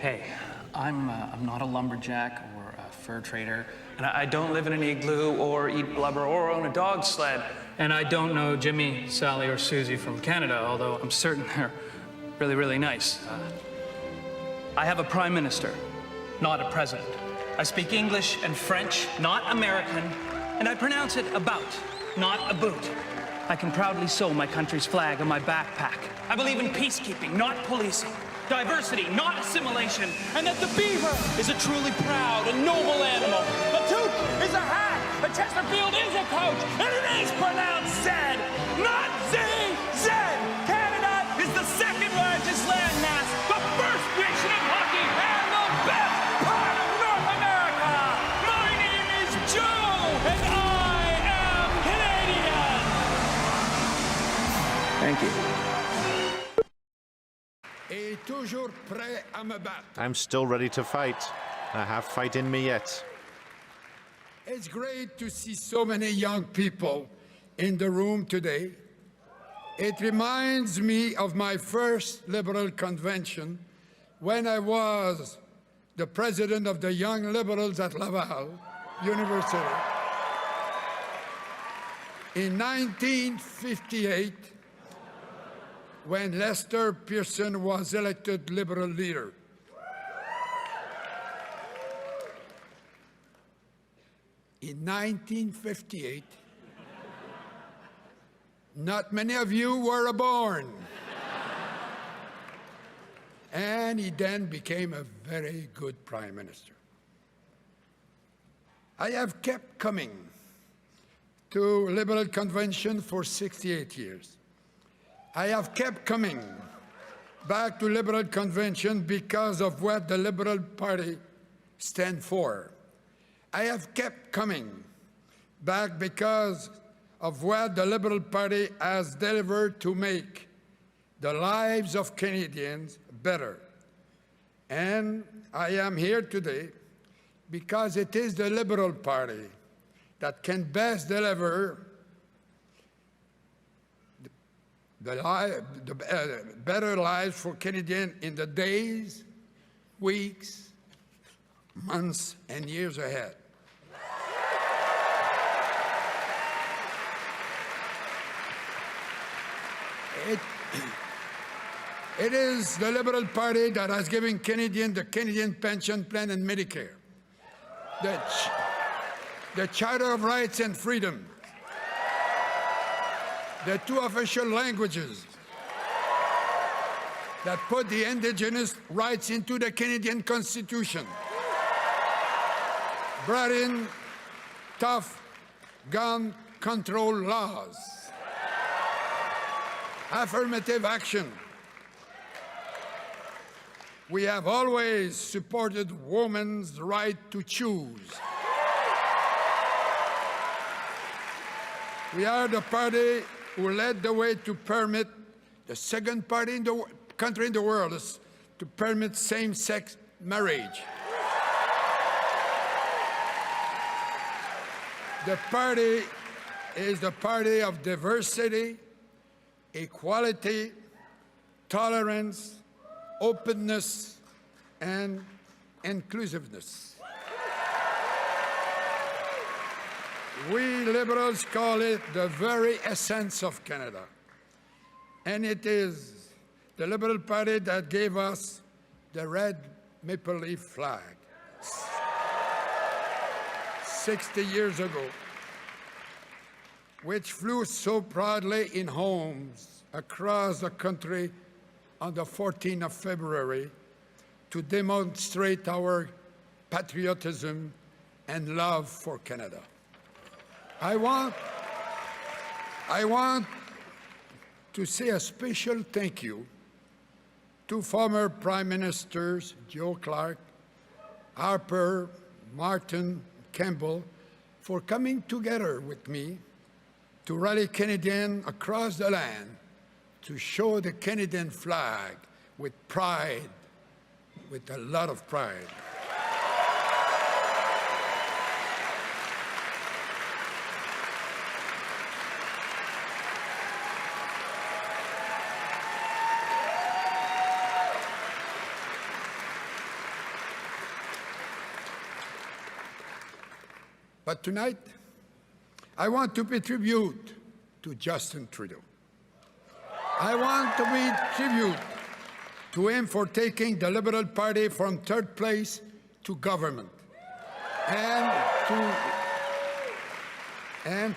Hey, I'm not a lumberjack or a fur trader, and I don't live in an igloo or eat blubber or own a dog sled. And I don't know Jimmy, Sally, or Susie from Canada, although I'm certain they're really, really nice. I have a prime minister, not a president. I speak English and French, not American, and I pronounce it about, not a boot. I can proudly sew my country's flag on my backpack. I believe in peacekeeping, not policing. Diversity, not assimilation. And that the beaver is a truly proud and noble animal. A toque is a hat. A Chesterfield is a coach. And it is pronounced Zed, not Z-Z. Canada is the second largest landmass, the first nation in hockey, and the best part of North America. My name is Joe, and I am Canadian. Thank you. I'm still ready to fight. I have fight in me yet. It's great to see so many young people in the room today. It reminds me of my first Liberal convention when I was the president of the Young Liberals at Laval University. In 1958, when Lester Pearson was elected Liberal leader. In 1958, not many of you were born. And he then became a very good prime minister. I have kept coming to Liberal Convention for 68 years. I have kept coming back to Liberal Convention because of what the Liberal Party stands for. I have kept coming back because of what the Liberal Party has delivered to make the lives of Canadians better. And I am here today because it is the Liberal Party that can best deliver better lives for Canadians in the days, weeks, months, and years ahead. It is the Liberal Party that has given Canadians the Canadian Pension Plan and Medicare, the Charter of Rights and Freedom, the two official languages that put the Indigenous rights into the Canadian Constitution, brought in tough gun control laws, affirmative action. We have always supported women's right to choose. We are the party who led the way to permit the second party in the country in the world to permit same-sex marriage. The party is the party of diversity, equality, tolerance, openness, and inclusiveness. We Liberals call it the very essence of Canada. And it is the Liberal Party that gave us the red maple leaf flag 60 years ago, which flew so proudly in homes across the country on the 14th of February to demonstrate our patriotism and love for Canada. I want to say a special thank you to former Prime Ministers Joe Clark, Harper, Martin, Campbell for coming together with me to rally Canadians across the land to show the Canadian flag with pride, with a lot of pride. But tonight, I want to pay tribute to Justin Trudeau. I want to pay tribute to him for taking the Liberal Party from third place to government and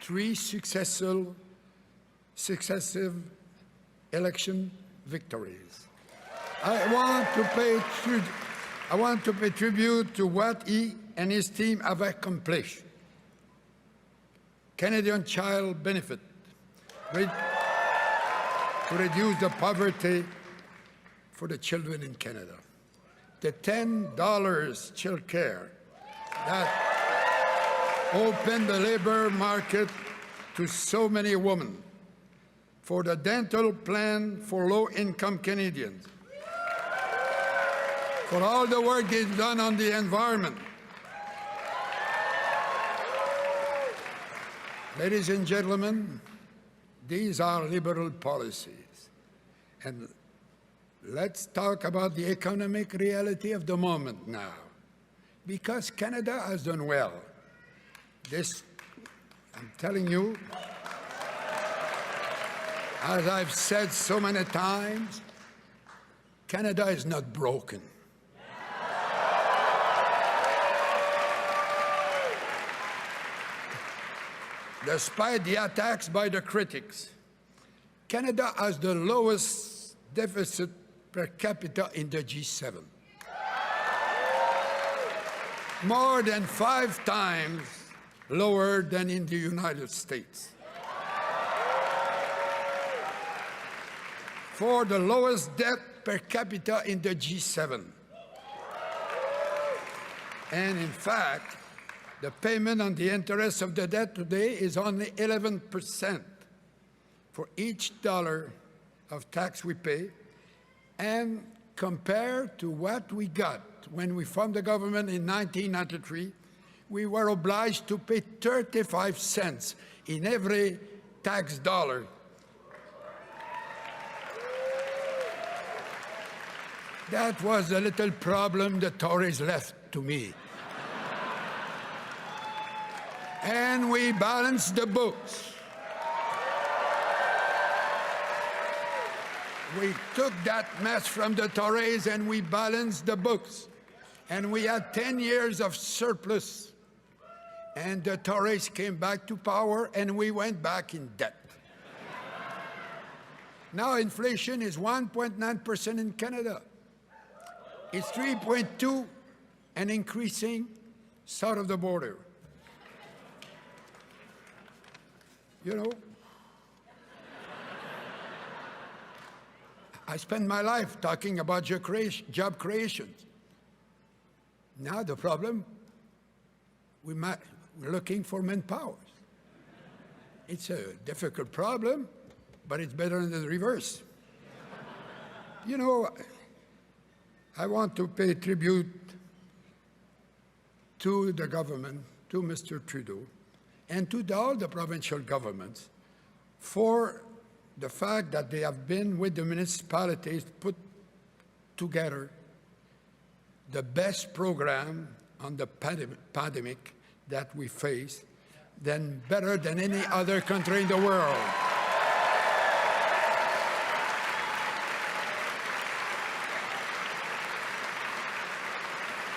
three successive election victories. I want to pay tribute to what he and his team have accomplished. Canadian Child Benefit, to reduce the poverty for the children in Canada. The $10 child care that opened the labor market to so many women. For the dental plan for low-income Canadians. For all the work they've done on the environment. Ladies and gentlemen, these are Liberal policies. And let's talk about the economic reality of the moment now. Because Canada has done well. This, I'm telling you, as I've said so many times, Canada is not broken. Despite the attacks by the critics, Canada has the lowest deficit per capita in the G7. More than 5 times lower than in the United States. For the lowest debt per capita in the G7. And in fact, the payment on the interest of the debt today is only 11% for each dollar of tax we pay, and compared to what we got when we formed the government in 1993, we were obliged to pay 35 cents in every tax dollar. That was a little problem the Tories left to me. And we balanced the books. We took that mess from the Tories and we balanced the books. And we had 10 years of surplus. And the Tories came back to power and we went back in debt. Now inflation is 1.9% in Canada. It's 3.2% and increasing south of the border. You know, I spend my life talking about job creations. Now the problem, we're looking for manpower. It's a difficult problem, but it's better than the reverse. You know, I want to pay tribute to the government, to Mr. Trudeau, and to all the provincial governments for the fact that they have been with the municipalities put together the best program on the pandemic that we face, better than any other country in the world.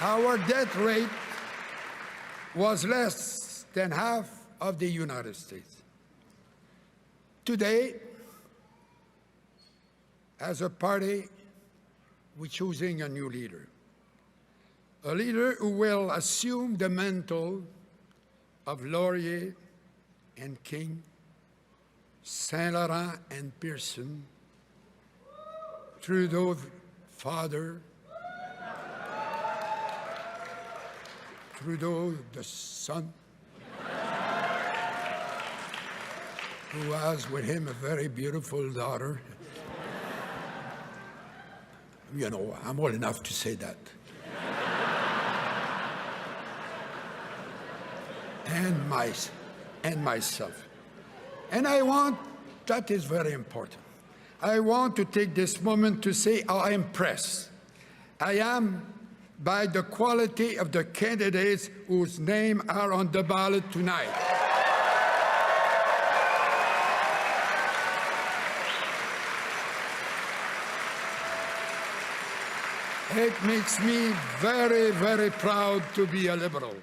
Our debt rate was less than half of the United States. Today, as a party, we're choosing a new leader. A leader who will assume the mantle of Laurier and King, Saint Laurent and Pearson, Trudeau's father, Trudeau the son, who has with him a very beautiful daughter. You know, I'm old enough to say that. and myself. And that is very important. I want to take this moment to say how impressed I am by the quality of the candidates whose names are on the ballot tonight. It makes me very, very proud to be a liberal.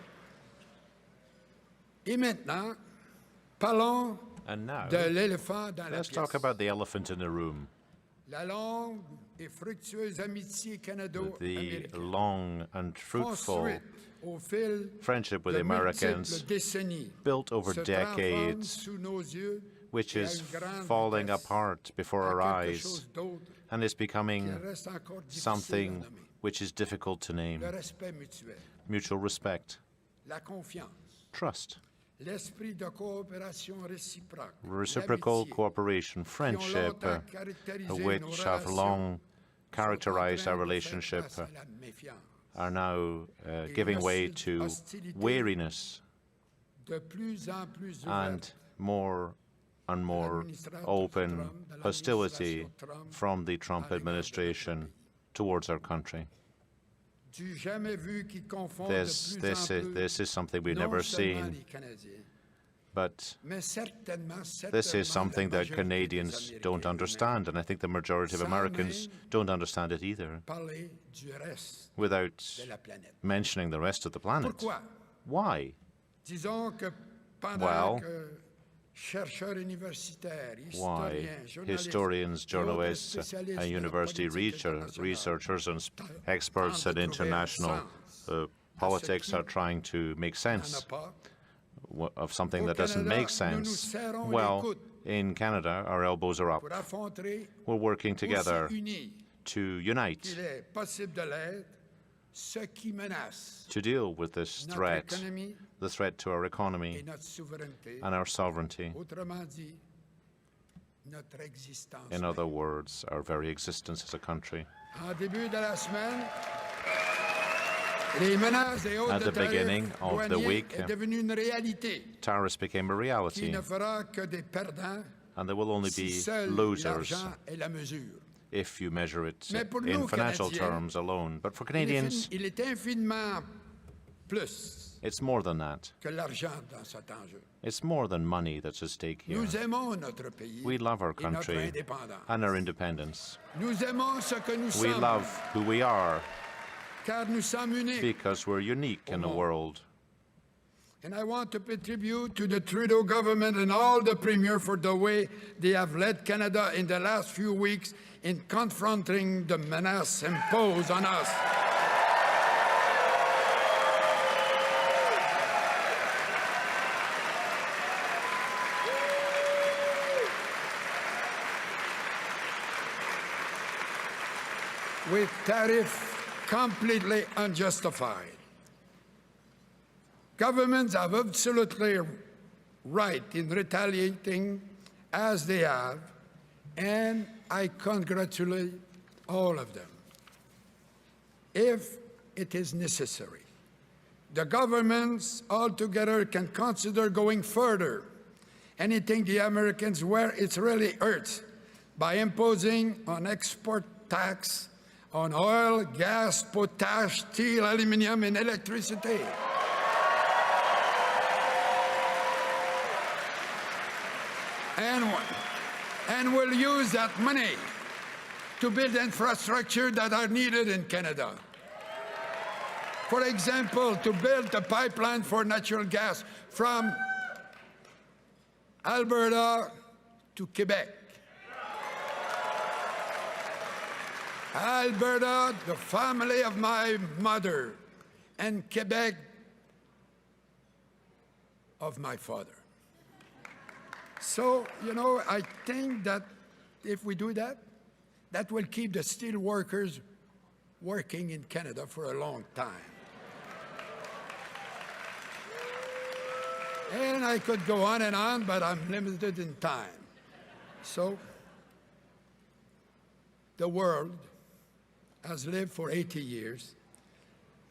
Et maintenant, parlons And now, de l'éléphant dans la let's pièce. talk about the elephant in the room. La longue et fructueuse amitié The canado-américaine. long and fruitful Construite au fil friendship with de the Americans, multiples décennies, built over se transforme decades, sous nos yeux which et à is une grande falling vitesse apart before à our quelque eyes chose d'autre and is qui becoming reste encore difficile à something nommer. which is difficult to name. Le respect mutuel, Mutual respect, la confiance, trust, l'esprit de coopération réciproque, reciprocal l'amitié, cooperation, qui ont friendship, longtemps caractérisé nos which have relations, long sont characterized en our train de faire relationship, face à la méfiance. are now giving way to weariness De plus en plus and ouverte, more open hostility from the Trump administration towards our country. du jamais vu qui confond de plus en plus This is something we've non never seulement seen, les Canadiens, but mais certainement this is la something that majorité des Canadians don't Américains understand, and I think the majority of Sans Americans même don't understand it either, parler du reste without de la planète. mentioning the rest of the planet. Pourquoi? Why? Disons que pendant Well, que chercheurs universitaires, Why? historiens, journalistes, Historians, et autres journalists, spécialistes and de la university politique internationale researchers and tentent experts de in trouver un international sens politics qui are trying to make n'en a sense pas. of something Au that doesn't Canada, make nous sense. nous serrons les Well, coudes in Canada, our elbows are up. pour affronter We're working together aussi unis to unite, qu'il est possible de l'être ce qui menace to deal with this notre threat, économie the threat to our et economy notre souveraineté. and our sovereignty. Autrement dit, notre existence. In même. other words, our very existence as a country. En début de la semaine, les menaces et hausses At de the beginning tarifs of the douaniers week, est devenue une réalité Tariffs became a qui reality, ne fera que des perdants and there will only si be seul losers l'argent est la mesure. if you measure it Mais pour in nous, financial Canadiens, terms alone. But for Il est Canadians, il est infiniment plus it's more than that. que l'argent dans cet enjeu. It's more than money that's at stake here. Nous aimons notre pays We love our et notre country indépendance. and our independence. Nous aimons ce que nous We sommes, love who we are car nous sommes uniques. because we're unique in the world. And I want to pay tribute to the Trudeau government and all the premiers for the way they have led Canada in the last few weeks in confronting the menace imposed on us. With tariffs completely unjustified. Governments have absolutely right in retaliating as they have, and I congratulate all of them. If it is necessary, the governments altogether can consider going further and hitting the Americans where it really hurts by imposing an export tax on oil, gas, potash, steel, aluminum, and electricity. And we'll use that money to build infrastructure that are needed in Canada. For example, to build a pipeline for natural gas from Alberta to Quebec. Alberta, the family of my mother, and Quebec, of my father. So, you know, I think that if we do that, that will keep the steel workers working in Canada for a long time. And I could go on, but I'm limited in time. So, the world has lived for 80 years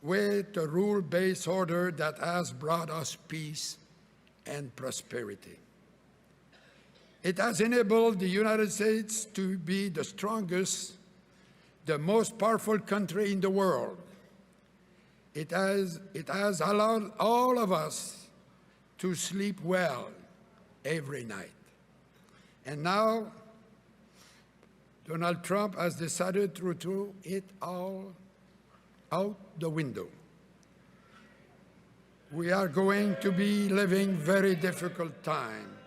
with a rule-based order that has brought us peace and prosperity. It has enabled the United States to be the strongest, the most powerful country in the world, It has allowed all of us to sleep well every night. And now, Donald Trump has decided to throw it all out the window. We are going to be living very difficult time,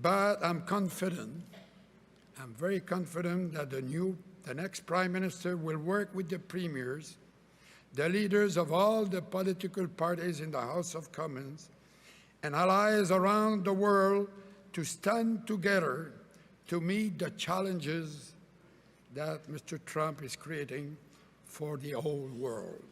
but I'm very confident that the next Prime Minister will work with the premiers, the leaders of all the political parties in the House of Commons, and allies around the world to stand together to meet the challenges that Mr. Trump is creating for the whole world.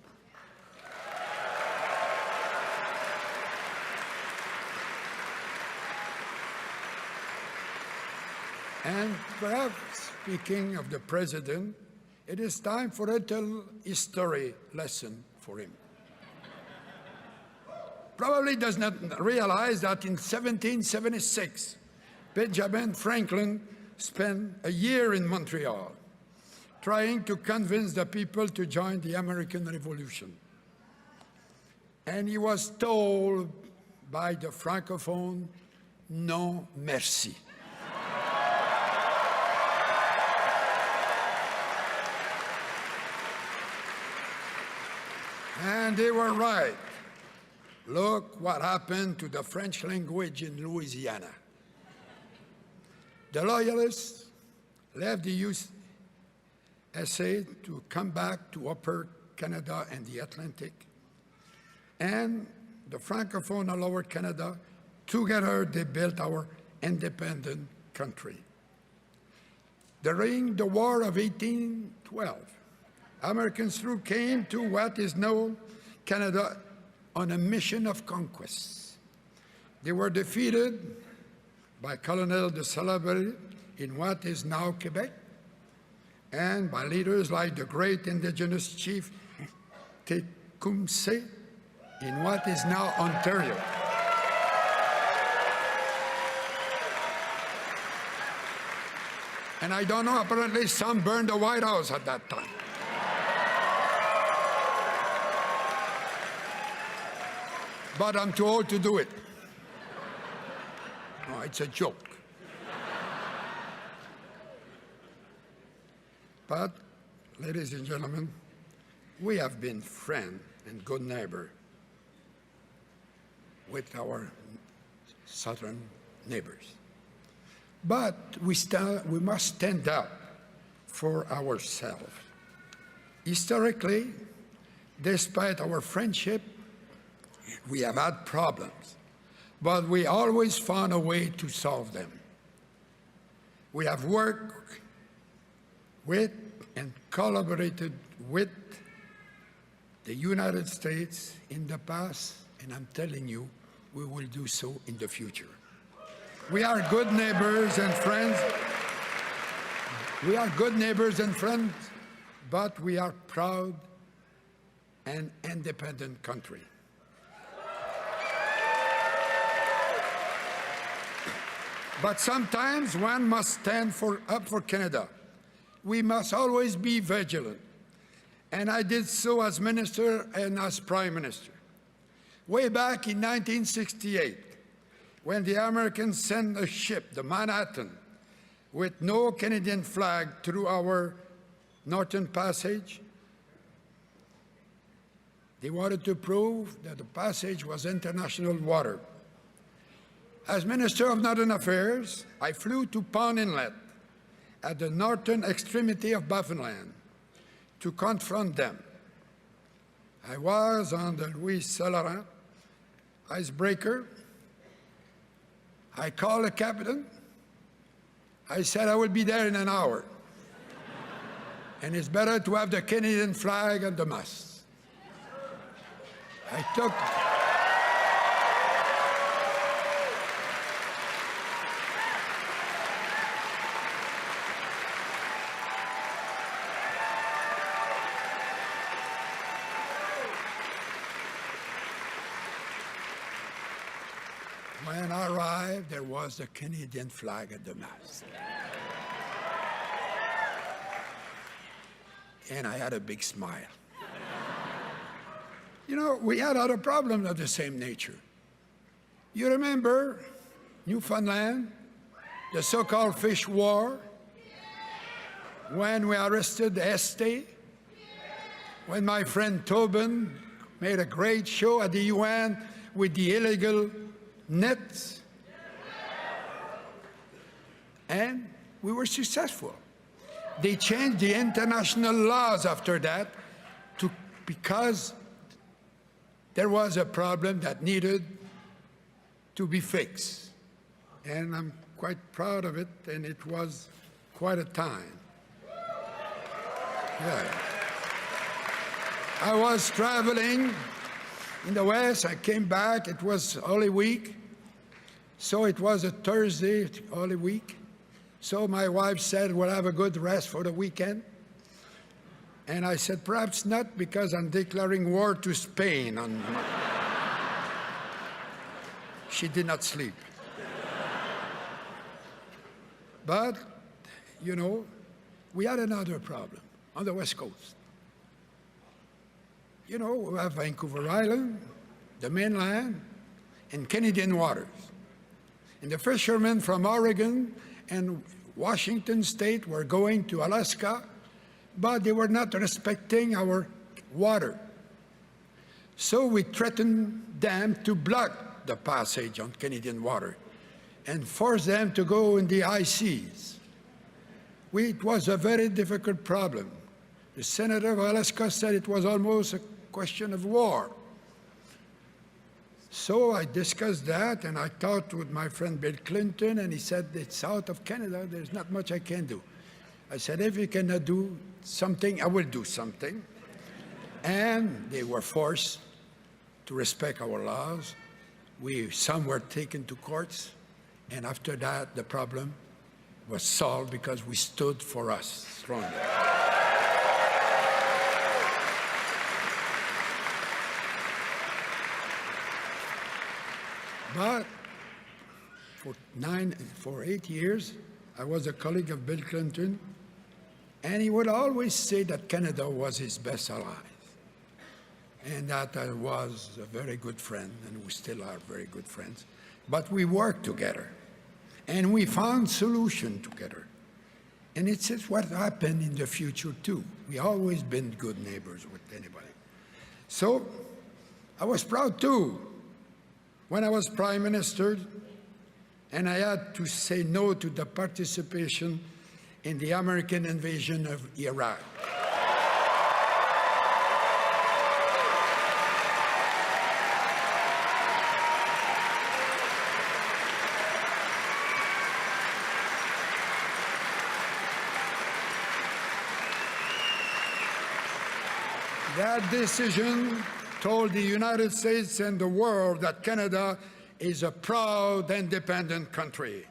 And perhaps, speaking of the president, it is time for a little history lesson for him. Probably does not realize that in 1776, Benjamin Franklin spent a year in Montreal trying to convince the people to join the American Revolution. And he was told by the Francophone, "Non, merci." And they were right. Look what happened to the French language in Louisiana. The Loyalists left the USA to come back to Upper Canada and the Atlantic, and the Francophone and Lower Canada, together they built our independent country. During the War of 1812, Americans came to what is now Canada on a mission of conquest. They were defeated by Colonel de Salaberry in what is now Quebec, and by leaders like the great Indigenous chief Tecumseh in what is now Ontario. And I don't know, apparently some burned the White House at that time. But I'm too old to do it. No, it's a joke. But, ladies and gentlemen, we have been friend and good neighbor with our southern neighbors. But we must stand up for ourselves. Historically, despite our friendship, we have had problems, but we always found a way to solve them. We have worked with and collaborated with the United States in the past, and I'm telling you, we will do so in the future. We are good neighbors and friends. We are good neighbors and friends, but we are proud and independent country. But sometimes one must stand up for Canada. We must always be vigilant. And I did so as minister and as prime minister. Way back in 1968, when the Americans sent a ship, the Manhattan, with no Canadian flag through our Northern Passage, they wanted to prove that the passage was international water. As Minister of Northern Affairs, I flew to Pond Inlet at the northern extremity of Baffinland to confront them. I was on the Louis Saint-Laurent icebreaker. I called the captain. I said I will be there in an hour. And it's better to have the Canadian flag at the mast. I took... When I arrived, there was the Canadian flag at the mast. And I had a big smile. You know, we had other problems of the same nature. You remember Newfoundland, the so-called fish war, when we arrested Este, when my friend Tobin made a great show at the UN with the illegal nets, and we were successful. They changed the international laws after that because there was a problem that needed to be fixed. And I'm quite proud of it, and it was quite a time. Yeah. I was traveling in the West. I came back. It was Holy Week. So it was a Thursday, Holy Week. So my wife said, we'll have a good rest for the weekend. And I said, perhaps not, because I'm declaring war to Spain. She did not sleep. But, you know, we had another problem on the West Coast. You know, we have Vancouver Island, the mainland, and Canadian waters. And the fishermen from Oregon and Washington State were going to Alaska, but they were not respecting our water. So we threatened them to block the passage on Canadian water and force them to go in the high seas. It was a very difficult problem. The senator of Alaska said it was almost a question of war. So I discussed that, and I talked with my friend Bill Clinton, and he said, it's out of Canada, there's not much I can do. I said, if you cannot do something, I will do something. And they were forced to respect our laws. Some were taken to courts, and after that, the problem was solved because we stood for us strongly. But for 8 years, I was a colleague of Bill Clinton, and he would always say that Canada was his best ally, and that I was a very good friend, and we still are very good friends. But we worked together, and we found solutions together. And it's what happened in the future, too. We always been good neighbors with anybody. So I was proud, too, when I was Prime Minister, and I had to say no to the participation in the American invasion of Iraq. That decision told the United States and the world that Canada is a proud, independent country.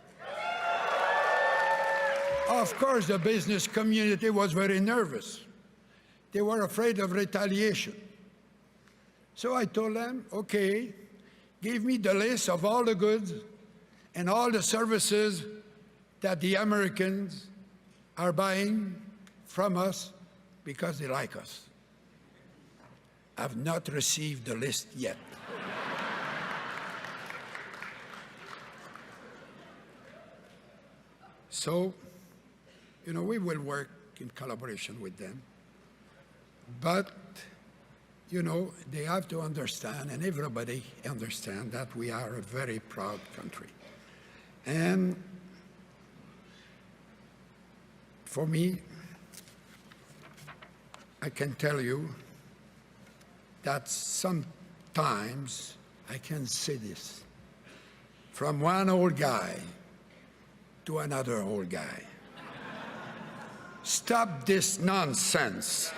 Of course, the business community was very nervous. They were afraid of retaliation. So I told them, okay, give me the list of all the goods and all the services that the Americans are buying from us because they like us. I've not received the list yet. So, you know, we will work in collaboration with them. But, you know, they have to understand, and everybody understand, that we are a very proud country. And for me, I can tell you that sometimes I can say this, from one old guy to another old guy. Stop this nonsense.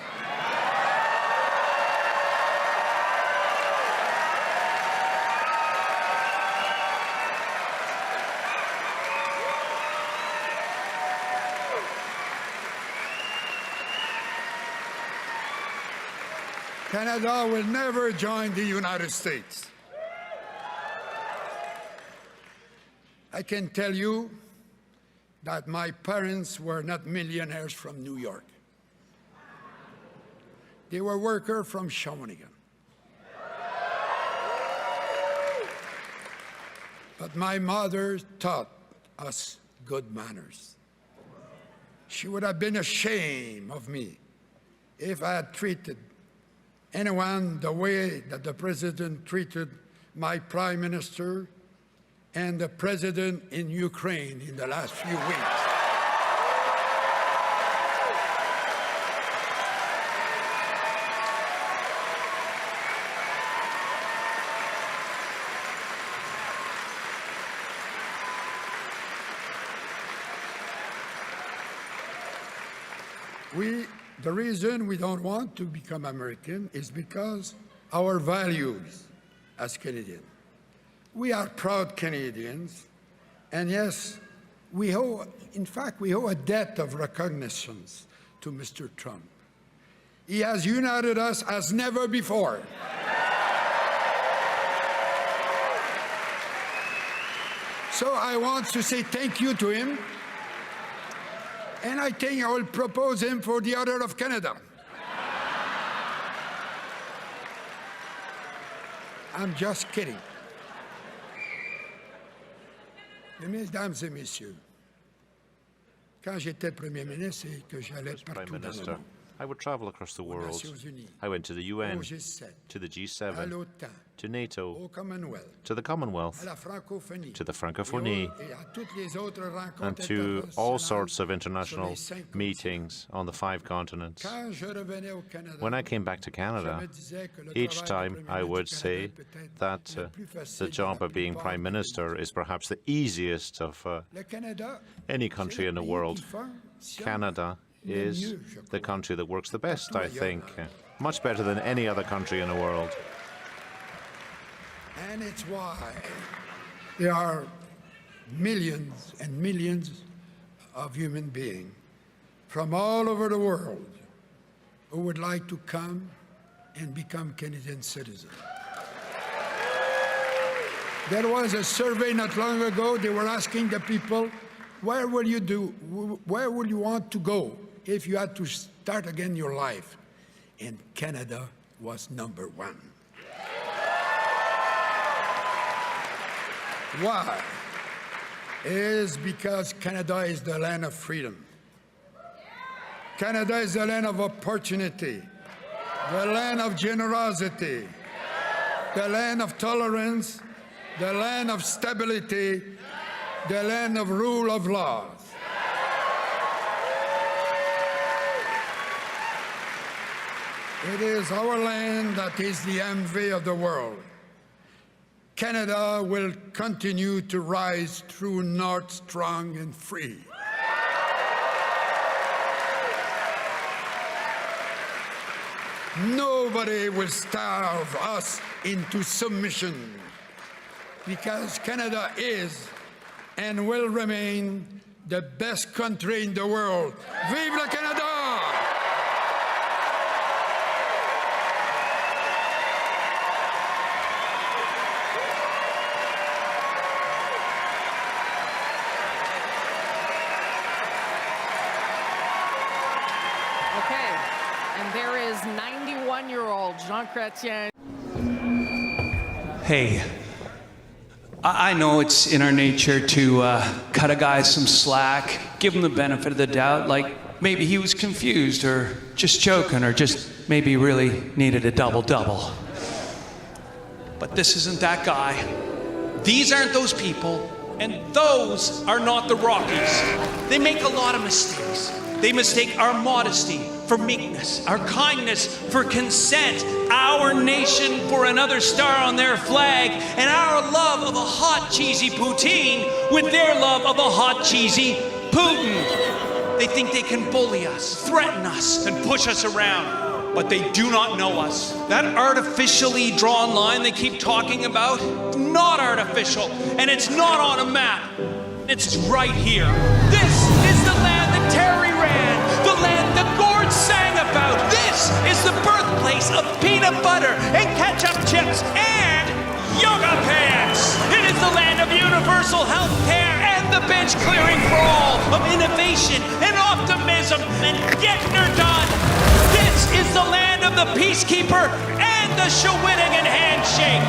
Canada will never join the United States. I can tell you that my parents were not millionaires from New York. They were workers from Shawinigan. But my mother taught us good manners. She would have been ashamed of me if I had treated anyone the way that the president treated my prime minister and the president in Ukraine in the last few weeks. The reason we don't want to become American is because our values as Canadians. We are proud Canadians, and yes, in fact, we owe a debt of recognition to Mr. Trump. He has united us as never before. So I want to say thank you to him. And I think I will propose him for the Order of Canada. I'm just kidding. Mesdames et messieurs, quand j'étais Premier ministre et que j'allais partout dans le monde, I would travel across the world. Nations Unies, I went to the UN, au G7, to the à G7, l'OTAN, to NATO, au Commonwealth, to the à Commonwealth, la francophonie, to the Francophonie, et à toutes les autres rencontres and to all internationales sorts of sur international les 5 continents. meetings on the 5 continents. Quand je revenais au Canada, When I came back to je Canada, me disais que le each travail de time Premier I ministre would du Canada say est peut-être that le plus facile the job de la of being plupart Prime des Minister pays. is perhaps the easiest of Le Canada, any c'est country le in the pays world. qui fonctionne Canada le is mieux, je the crois. country that works the best, Partout I ailleurs. think. Much better than any other country in the world. And it's why there are millions and millions of human beings from all over the world who would like to come and become Canadian citizens. There was a survey not long ago. They were asking the people, where would you want to go if you had to start again your life? And Canada was number one. Why? Is because Canada is the land of freedom. Canada is the land of opportunity, the land of generosity, the land of tolerance, the land of stability, the land of rule of law. It is our land that is the envy of the world. Canada will continue to rise through north strong and free. Nobody will starve us into submission because Canada is and will remain the best country in the world. Vive le Canada! Okay, and there is 91-year-old Jean Chrétien. Hey, I know it's in our nature to cut a guy some slack, give him the benefit of the doubt, like maybe he was confused or just joking or just maybe really needed a double-double. But this isn't that guy. These aren't those people, and those are not the Rockies. They make a lot of mistakes. They mistake our modesty for meekness, our kindness for consent, our nation for another star on their flag, and our love of a hot, cheesy poutine with their love of a hot, cheesy Putin. They think they can bully us, threaten us, and push us around, but they do not know us. That artificially drawn line they keep talking about, not artificial, and it's not on a map. It's right here. This is the land that Terry ran, the land that Gord sang about. This is the birthplace of peanut butter and ketchup chips and yoga pants. It is the land of universal health care and the bench clearing for all, of innovation and optimism and getting her done. This is the land of the peacekeeper and the Shawinigan handshake.